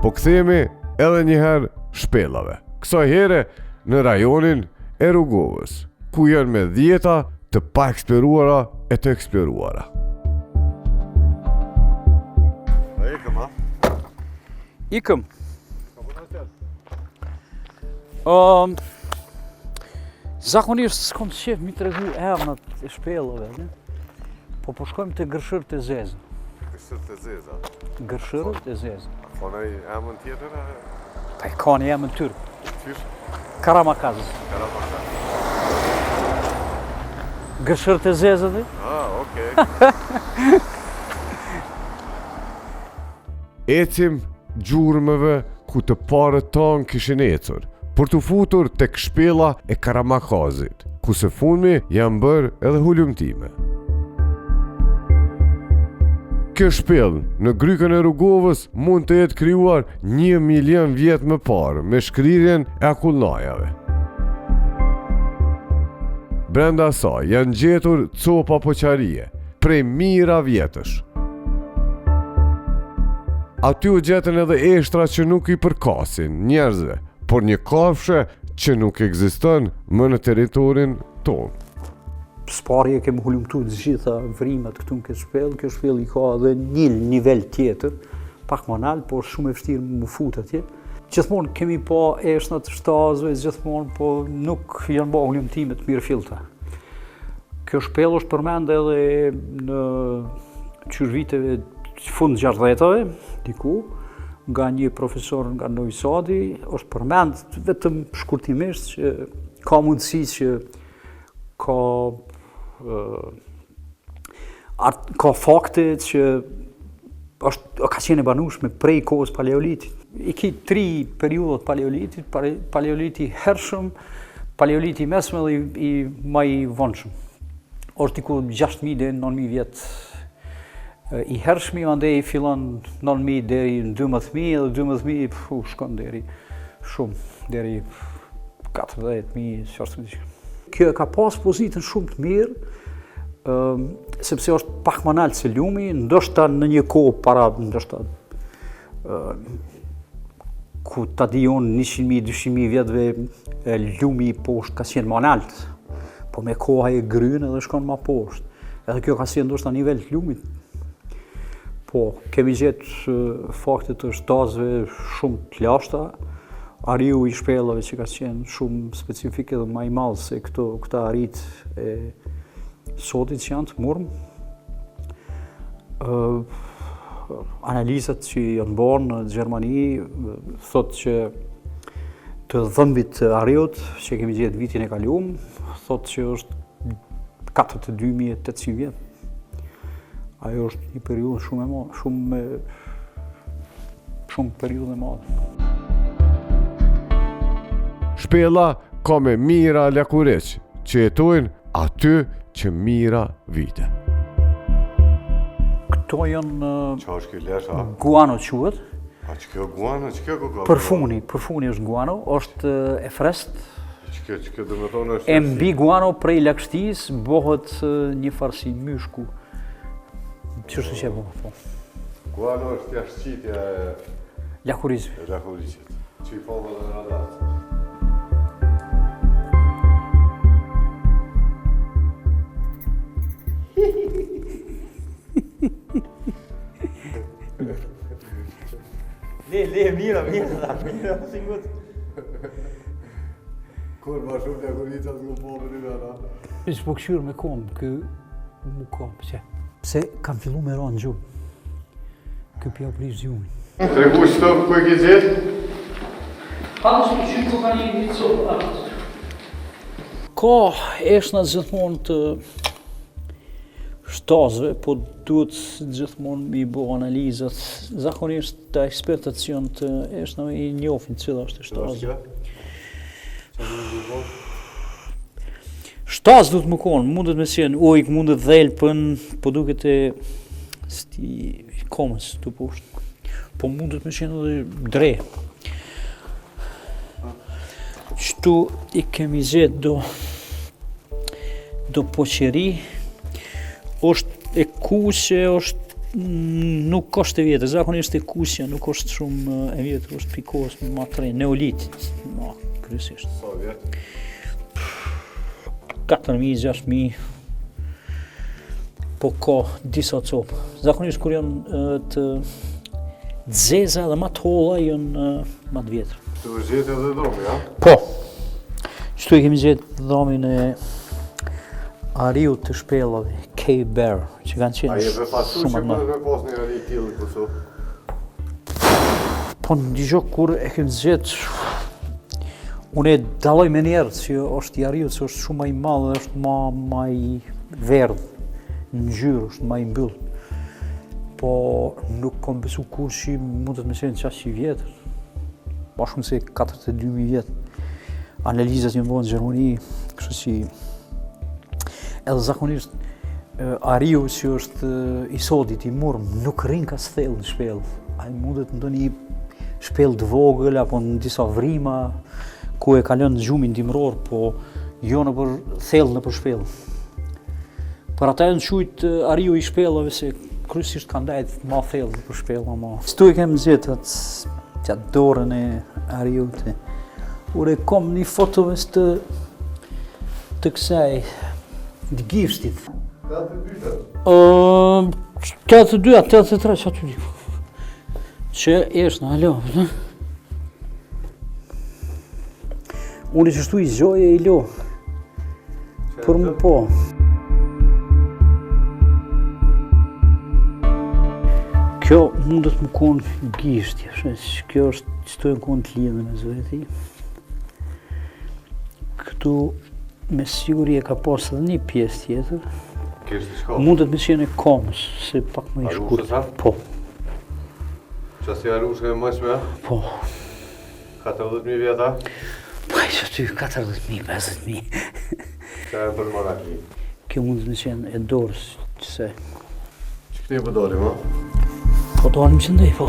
po kthehemi edhe njëherë shpellave. Kësaj here në rajonin e Rrugovës, ku janë me 10 të pa eksploruara e të eksploruara. A ikëm, a? Ikëm. Zakonisht s'kom të qef mi të regu emnat e shpellave, ne? Po shkojmë të gërshërët e zezë. Gërshërët e zeza? Gërshërët e zezë. Ka në emën tjetër? Pa i ka një emën tyrë. Qysh? Karamakazës. Gërshërët e zezë dhe? Okej. Ecim gjurmëve ku të parët tanë kishin ecur, për të futur tek shpella e Karamakazit, ku së fundmi janë bërë edhe hulumtime. Kjo shpellë në grykën e Rrugovës mund të jetë krijuar 1 milion vjet më parë me shkrirjen e akullnajave. Brenda saj janë gjetur copa poqarie prej mijëra vjetësh. Aty u gjetën edhe eshtra që nuk i përkasin njerëzve, por një kafshë që nuk ekziston më në territorin tonë. S'pari e kemi hulumtu të gjitha vrimet këtu në këtë shpellë. Kjo shpellë i ka edhe një nivel tjetër, pak më nalë, por shumë e vështirë më fut atje. Gjithmonë kemi pa eshna të shtazëve, gjithmonë, po nuk janë bërë hulumtime të mirë fillta. Kjo shpellë është përmend edhe në viteve fund 60-tave, diku, nga një profesor nga Novi Sadi, është përmend vetëm shkurtimisht që ka mundësi që ka fakte që ka qenë e banueshme prej kohës paleolitit. I ki 3 periudat paleolitit, paleoliti hershëm, paleoliti mesme dhe i më i vonshëm. Është diku 6.000 deri në 9.000 vjet i hershmi, mandej i fillon 9.000 deri në 12.000 dhe 12.000 shkon deri shumë, deri 40.000, 60.000. Kjo ka pas pozitën shumë të mirë, sepse është pak më naltë se lumi, ndoshta në një kohë para, ndoshta ku ta dijon 100.000, 200.000 vjetëve lumi i poshtë ka qenë më naltë, po me koha e grynë edhe shkon më poshtë. Edhe kjo ka qenë ndoshta nivel të lumit. Po, kemi gjetë fakte të shtazëve shumë të lashta, ariu i shpellave që ka qenë shumë specifike dhe më i madh se këta arit e sotit që janë të murmë. Analizat që janë bërë në Gjermani thotë që të dhëmbit të ariut që kemi gjetë vitin e kaluar, thotë që është 42.800 vjet. Ajo është një periudhë shumë e madhe, shumë periudhë e madhe. Shpella ka me mijëra lakureq që jetojnë aty që mijëra vite. Këto janë Qa është kjo lesha? guano quhet. A që kjo guano? Që kjo ka? Përfuni është guano, është e freskët. Që kjo dhe me thonë është... E mbi guano prej lagështis bëhet një farsi myshku. Qështë që e bëhet, po? Guano është jashtë qitja e... Lakurizve. Lakurizit. Që i falë dhe në radat. Le, mira, singut. Kur ma shumë lakuricat s'ku po për një vera? Që po këshyrë me kom, mu kom, pse kam fillu me ra në gjumë. Kë pja prish gjumin. Tregu që të ku e ki gjithë? Hatë që që ku ka një një copë. Ka eshna gjithmonë të shtazëve, po duhet gjithmonë mi bo analizat. Zakonisht të ekspertët që janë të eshnave i njofin cila është e shtazë. Shtazë duhet më konë, mundet me qenë ujk, mundet dhelpën, po duket e komës të poshtë. Po mundet me qenë edhe dre. Qëtu i kemi gjetë do poqeri, është e kuqe, është Nuk është e vjetër, zakonisht e kusja nuk është shumë e vjetër, është pikos më të re, neolitit, kryesisht. Sa vjet? 4.000, 6.000, po ka disa copë. Zakonisht kur janë të zeza dhe më të holla janë më të vjetër. Të gjetë edhe domi, ja? Po, qëtu e kemi gjetë dhomin e ariut të shpellave, Cave Bear, që kanë A qenë je me pasu që shumë më. për me pas një ari tillë këso? Po në digjo kur e kemi zgjetë, unë e dalloj me njerë që është i ariut, që është shumë më i madh dhe është më i verdh, në ngjyrë është më i mbyllë. Po nuk kam besu kur që mund të më qenë qaq i vjetër, ma shumë se 42.000 vjetë. Analizat që bëhen në Gjermani, kështu që edhe zakonisht ariu që është i sodit, i murm, nuk rrin ka thellë në shpellë. Ai mundet ndonjë shpellë të vogël apo në disa vrima ku e kalon gjumin dimror, po jo nëpër thellë nëpër shpellë. Për ata janë quajt ariu i shpellave se kryesisht kanë ndajt më thellë nëpër shpellë, ama. Stu e kem gjetë atë dorën e ariut. Ure kom një foto të kësaj, të gifshtit. 82, 83, që aty diku. Që është në alo. Unë që shtu i zgjoje i lo. Për më po. Kjo mundet më konë gishtje, kjo është qëto e më konë të lidhë me zëve ti. Këtu me siguri e ka pasë edhe një pjesë tjetër. Kështë shka? Mundet me qenë e komës, se pak më i shkurt. Arushë sa? Po, Qa si arushë e mëjshme? po. 40.000 vjeta? Po e që ty 40.000, 50.000. Qa e për maraki? Kjo mundet me qenë e dorës, qëse. Që këti e pëdolim, ha? Po donim që ndej, po.